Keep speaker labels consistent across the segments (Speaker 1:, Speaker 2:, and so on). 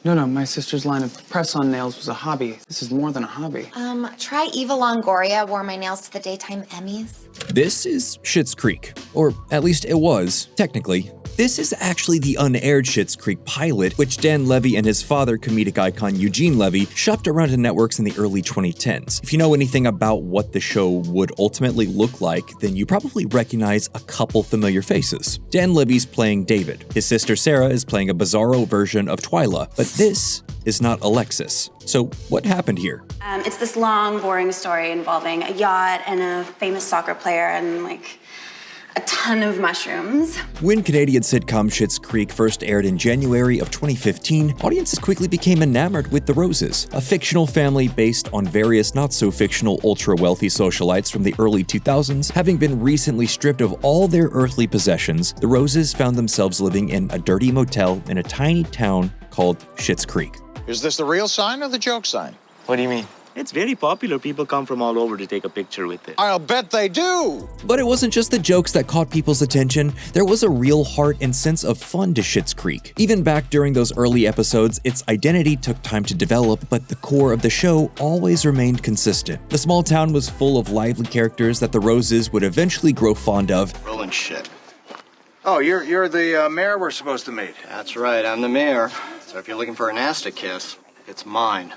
Speaker 1: No, my sister's line of press-on nails was a hobby. This is more than a hobby.
Speaker 2: Try Eva Longoria wore my nails to the daytime Emmys.
Speaker 3: This is Schitt's Creek, or at least it was, technically. This is actually the unaired Schitt's Creek pilot, which Dan Levy and his father, comedic icon Eugene Levy, shopped around to networks in the early 2010s. If you know anything about what the show would ultimately look like, then you probably recognize a couple familiar faces. Dan Levy's playing David. His sister Sarah is playing a bizarro version of Twyla, but this is not Alexis. So what happened here?
Speaker 4: It's this long, boring story involving a yacht and a famous soccer player and, a ton of mushrooms.
Speaker 3: When Canadian sitcom Schitt's Creek first aired in January of 2015, audiences quickly became enamored with the Roses, a fictional family based on various not-so-fictional ultra-wealthy socialites from the early 2000s. Having been recently stripped of all their earthly possessions, the Roses found themselves living in a dirty motel in a tiny town called Schitt's Creek.
Speaker 5: Is this the real sign or the joke sign?
Speaker 6: What do you mean? It's very popular. People come from all over to take a picture with it.
Speaker 5: I'll bet they do!
Speaker 3: But it wasn't just the jokes that caught people's attention. There was a real heart and sense of fun to Schitt's Creek. Even back during those early episodes, its identity took time to develop, but the core of the show always remained consistent. The small town was full of lively characters that the Roses would eventually grow fond of.
Speaker 5: Rolling shit.
Speaker 7: Oh, you're the mayor we're supposed to meet.
Speaker 8: That's right, I'm the mayor. So if you're looking for an ass to kiss, it's mine.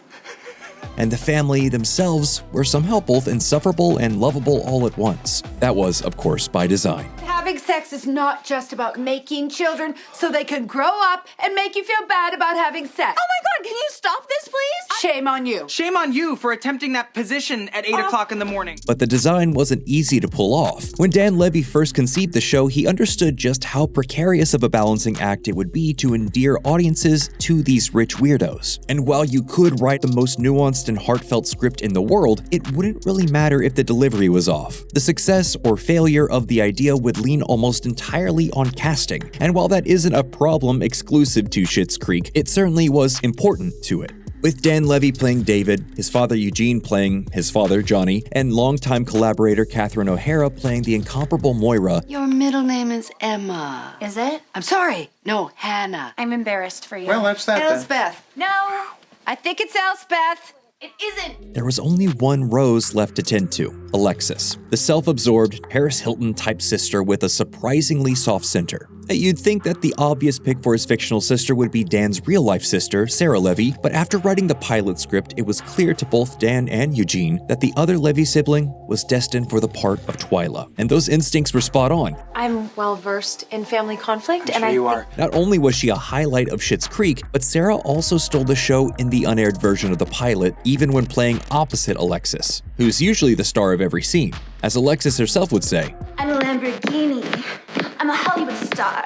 Speaker 3: And the family themselves were somehow both insufferable and lovable all at once. That was, of course, by design.
Speaker 9: Having sex is not just about making children so they can grow up and make you feel bad about having sex.
Speaker 10: Oh my God, can you stop this, please?
Speaker 9: Shame on you.
Speaker 11: Shame on you for attempting that position at 8 o'clock in the morning.
Speaker 3: But the design wasn't easy to pull off. When Dan Levy first conceived the show, he understood just how precarious of a balancing act it would be to endear audiences to these rich weirdos. And while you could write the most nuanced and heartfelt script in the world, it wouldn't really matter if the delivery was off. The success or failure of the idea would lean almost entirely on casting. And while that isn't a problem exclusive to Schitt's Creek, it certainly was important to it. With Dan Levy playing David, his father Eugene playing his father Johnny, and longtime collaborator Catherine O'Hara playing the incomparable Moira.
Speaker 9: Your middle name is Emma.
Speaker 2: Is it?
Speaker 9: I'm sorry. No, Hannah.
Speaker 4: I'm embarrassed for you.
Speaker 7: Well, that's that then.
Speaker 9: Elspeth.
Speaker 4: No.
Speaker 9: I think it's Elspeth.
Speaker 4: It isn't.
Speaker 3: There was only one Rose left to tend to, Alexis, the self-absorbed Paris Hilton-type sister with a surprisingly soft center. You'd think that the obvious pick for his fictional sister would be Dan's real-life sister, Sarah Levy, but after writing the pilot script, it was clear to both Dan and Eugene that the other Levy sibling was destined for the part of Twyla, and those instincts were spot on.
Speaker 10: I'm well-versed in family conflict,
Speaker 7: I'm sure you are.
Speaker 3: Not only was she a highlight of Schitt's Creek, but Sarah also stole the show in the unaired version of the pilot, even when playing opposite Alexis, who's usually the star of every scene. As Alexis herself would say,
Speaker 2: I'm a Lamborghini. I'm a Hollywood star.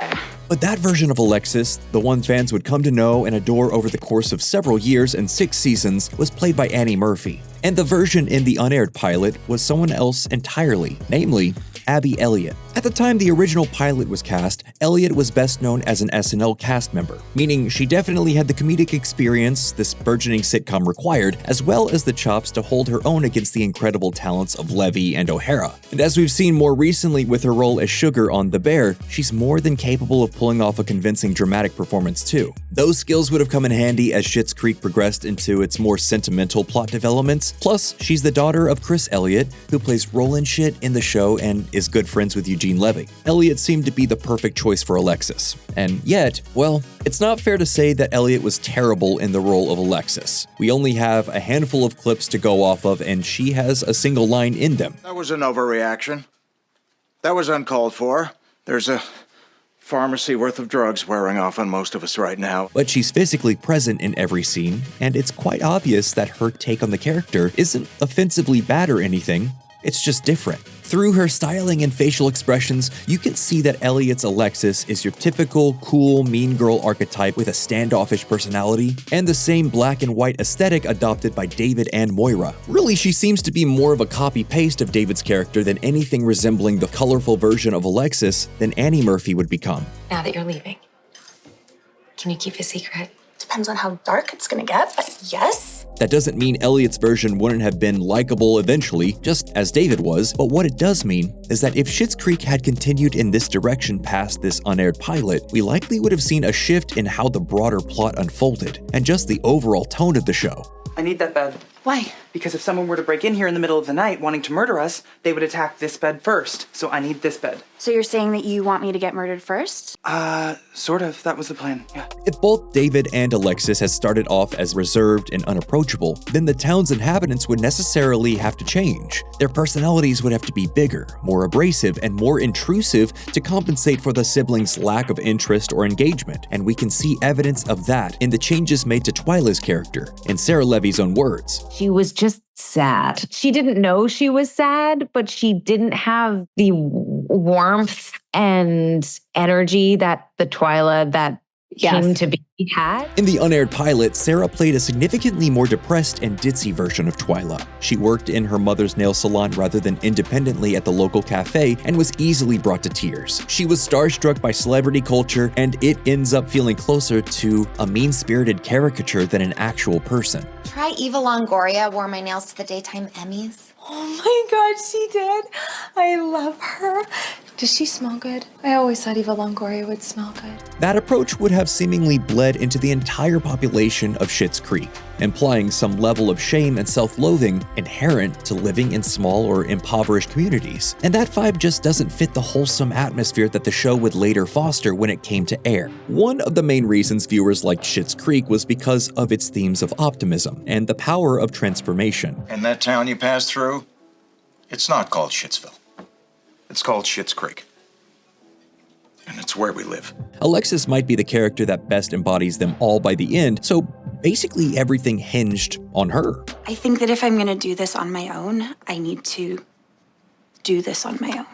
Speaker 3: but that version of Alexis, the one fans would come to know and adore over the course of several years and 6 seasons, was played by Annie Murphy. And the version in the unaired pilot was someone else entirely, namely Abby Elliott. At the time the original pilot was cast, Elliott was best known as an SNL cast member, meaning she definitely had the comedic experience this burgeoning sitcom required, as well as the chops to hold her own against the incredible talents of Levy and O'Hara. And as we've seen more recently with her role as Sugar on The Bear, she's more than capable of pulling off a convincing dramatic performance too. Those skills would have come in handy as Schitt's Creek progressed into its more sentimental plot developments. Plus, she's the daughter of Chris Elliott, who plays Roland Schitt in the show and is good friends with Eugene Levy. Elliott seemed to be the perfect choice for Alexis. And yet, well, it's not fair to say that Elliott was terrible in the role of Alexis. We only have a handful of clips to go off of, and she has a single line in them.
Speaker 7: That was an overreaction. That was uncalled for. There's a pharmacy worth of drugs wearing off on most of us right now.
Speaker 3: But she's physically present in every scene, and it's quite obvious that her take on the character isn't offensively bad or anything. It's just different. Through her styling and facial expressions, you can see that Elliott's Alexis is your typical cool, mean girl archetype with a standoffish personality, and the same black and white aesthetic adopted by David and Moira. Really, she seems to be more of a copy-paste of David's character than anything resembling the colorful version of Alexis than Annie Murphy would become.
Speaker 10: Now that you're leaving, can you keep a secret?
Speaker 4: Depends on how dark it's gonna get, but yes.
Speaker 3: That doesn't mean Elliot's version wouldn't have been likable eventually, just as David was, but what it does mean is that if Schitt's Creek had continued in this direction past this unaired pilot, we likely would have seen a shift in how the broader plot unfolded, and just the overall tone of the show.
Speaker 11: I need that bed.
Speaker 10: Why?
Speaker 11: Because if someone were to break in here in the middle of the night wanting to murder us, they would attack this bed first. So I need this bed.
Speaker 10: So you're saying that you want me to get murdered first?
Speaker 11: Sort of. That was the plan, yeah.
Speaker 3: If both David and Alexis had started off as reserved and unapproachable, then the town's inhabitants would necessarily have to change. Their personalities would have to be bigger, more abrasive, and more intrusive to compensate for the siblings' lack of interest or engagement, and we can see evidence of that in the changes made to Twyla's character, in Sarah Levy's own words.
Speaker 12: She was just sad. She didn't know she was sad, but she didn't have the warmth and energy that the Twyla that came to be had.
Speaker 3: In the unaired pilot, Sarah played a significantly more depressed and ditzy version of Twyla. She worked in her mother's nail salon rather than independently at the local cafe and was easily brought to tears. She was starstruck by celebrity culture, and it ends up feeling closer to a mean-spirited caricature than an actual person.
Speaker 2: Try Eva Longoria wore my nails to the daytime Emmys.
Speaker 9: Oh my God, she did. I love her. Does she smell good? I always thought Eva Longoria would smell good.
Speaker 3: That approach would have seemingly bled into the entire population of Schitt's Creek, implying some level of shame and self-loathing inherent to living in small or impoverished communities. And that vibe just doesn't fit the wholesome atmosphere that the show would later foster when it came to air. One of the main reasons viewers liked Schitt's Creek was because of its themes of optimism and the power of transformation.
Speaker 7: And that town you passed through, it's not called Schittsville. It's called Schitt's Creek. And it's where we live.
Speaker 3: Alexis might be the character that best embodies them all by the end, so basically everything hinged on her.
Speaker 4: I think that if I'm gonna do this on my own, I need to do this on my own.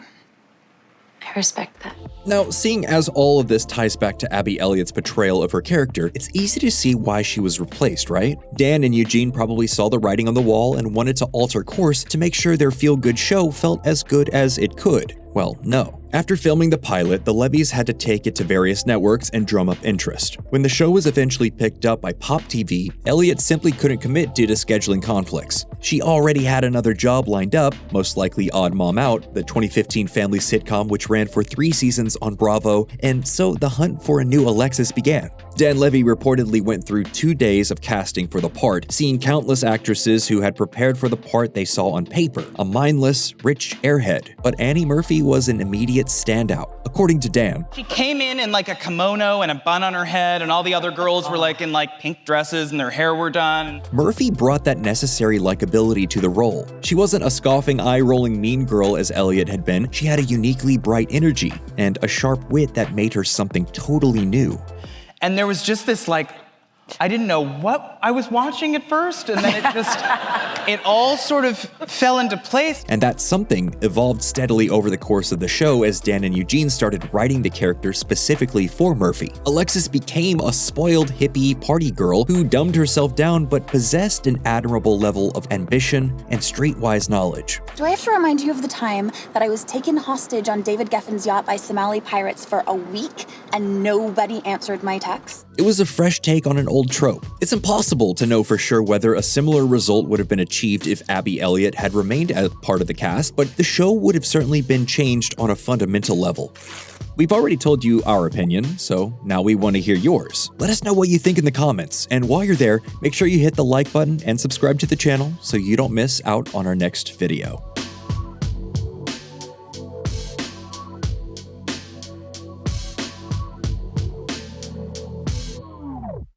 Speaker 10: I respect that.
Speaker 3: Now, seeing as all of this ties back to Abby Elliott's portrayal of her character, it's easy to see why she was replaced, right? Dan and Eugene probably saw the writing on the wall and wanted to alter course to make sure their feel-good show felt as good as it could. Well, no. After filming the pilot, the Levys had to take it to various networks and drum up interest. When the show was eventually picked up by Pop TV, Elliott simply couldn't commit due to scheduling conflicts. She already had another job lined up, most likely Odd Mom Out, the 2015 family sitcom which ran for 3 seasons on Bravo, and so the hunt for a new Alexis began. Dan Levy reportedly went through 2 days of casting for the part, seeing countless actresses who had prepared for the part they saw on paper, a mindless, rich airhead. But Annie Murphy was an immediate standout, according to Dan.
Speaker 11: She came in like a kimono and a bun on her head, and all the other girls were like in like pink dresses and their hair were done.
Speaker 3: Murphy brought that necessary likability to the role. She wasn't a scoffing, eye-rolling mean girl as Elliott had been. She had a uniquely bright energy and a sharp wit that made her something totally new.
Speaker 11: And there was just this like, I didn't know what I was watching at first, and then it all sort of fell into place.
Speaker 3: And that something evolved steadily over the course of the show as Dan and Eugene started writing the character specifically for Murphy. Alexis became a spoiled hippie party girl who dumbed herself down but possessed an admirable level of ambition and streetwise knowledge.
Speaker 4: Do I have to remind you of the time that I was taken hostage on David Geffen's yacht by Somali pirates for a week and nobody answered my text?
Speaker 3: It was a fresh take on an old trope. It's impossible to know for sure whether a similar result would have been achieved if Abby Elliott had remained as part of the cast, but the show would have certainly been changed on a fundamental level. We've already told you our opinion, so now we want to hear yours. Let us know what you think in the comments, and while you're there, make sure you hit the like button and subscribe to the channel so you don't miss out on our next video.